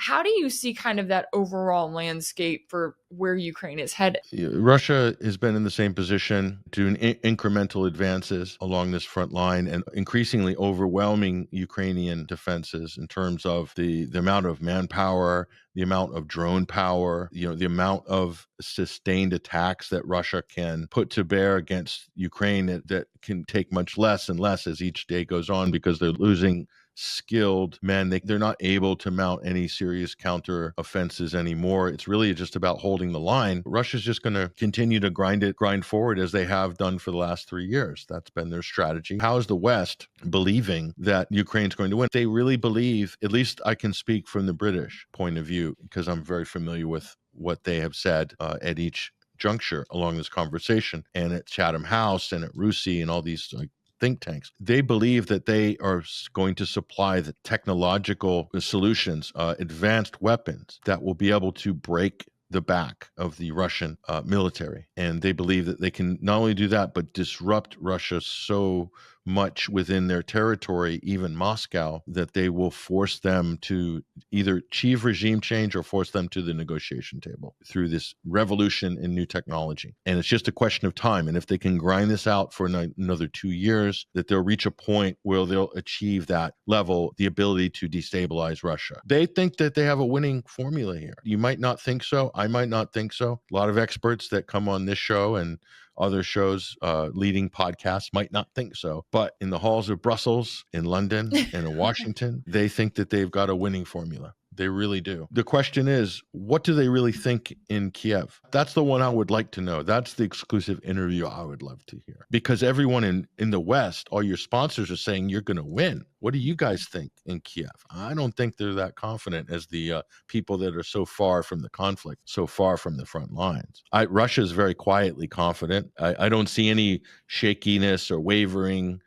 How do you see kind of that overall landscape for where Ukraine is headed? Russia has been in the same position, doing incremental advances along this front line and increasingly overwhelming Ukrainian defenses in terms of the amount of manpower, the amount of drone power, the amount of sustained attacks that Russia can put to bear against Ukraine that can take much less and less as each day goes on because they're losing skilled men. They're not able to mount any serious counter offenses anymore. It's really just about holding the line. Russia's just going to continue to grind forward as they have done for the last 3 years. That's been their strategy. How is the West believing that Ukraine's going to win? They really believe, at least I can speak from the British point of view, because I'm very familiar with what they have said at each juncture along this conversation, and at Chatham House and at RUSI and all these think tanks. They believe that they are going to supply the technological solutions, advanced weapons that will be able to break the back of the Russian military. And they believe that they can not only do that, but disrupt Russia so much within their territory, even Moscow, that they will force them to either achieve regime change or force them to the negotiation table through this revolution in new technology. And it's just a question of time. And if they can grind this out for another 2 years, that they'll reach a point where they'll achieve that level, the ability to destabilize Russia. They think that they have a winning formula here. You might not think so. I might not think so. A lot of experts that come on this show and other shows, leading podcasts, might not think so. But in the halls of Brussels, in London, and in Washington, they think that they've got a winning formula. They really do. The question is, what do they really think in Kiev? That's the one I would like to know. That's the exclusive interview I would love to hear. Because everyone in the West, all your sponsors are saying you're going to win. What do you guys think in Kiev? I don't think they're that confident as the people that are so far from the conflict, so far from the front lines. Russia is very quietly confident. I don't see any shakiness or wavering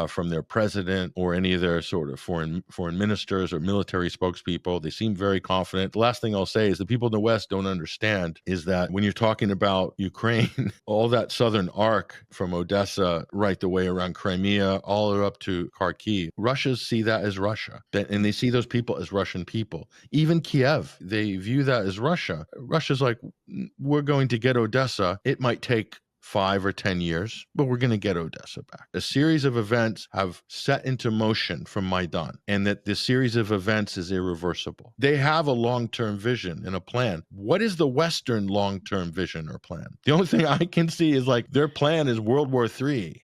from their president or any of their sort of foreign ministers or military spokespeople. They seem very confident. The last thing I'll say is the people in the West don't understand is that when you're talking about Ukraine, all that southern arc from Odessa right the way around Crimea, all the way up to Kharkiv, Russians see that as Russia. And they see those people as Russian people. Even Kiev, they view that as Russia. Russia's like, we're going to get Odessa. It might take 5 or 10 years, but we're going to get Odessa back. A series of events have set into motion from Maidan, and that this series of events is irreversible. They have a long-term vision and a plan. What is the Western long-term vision or plan? The only thing I can see is like their plan is World War III.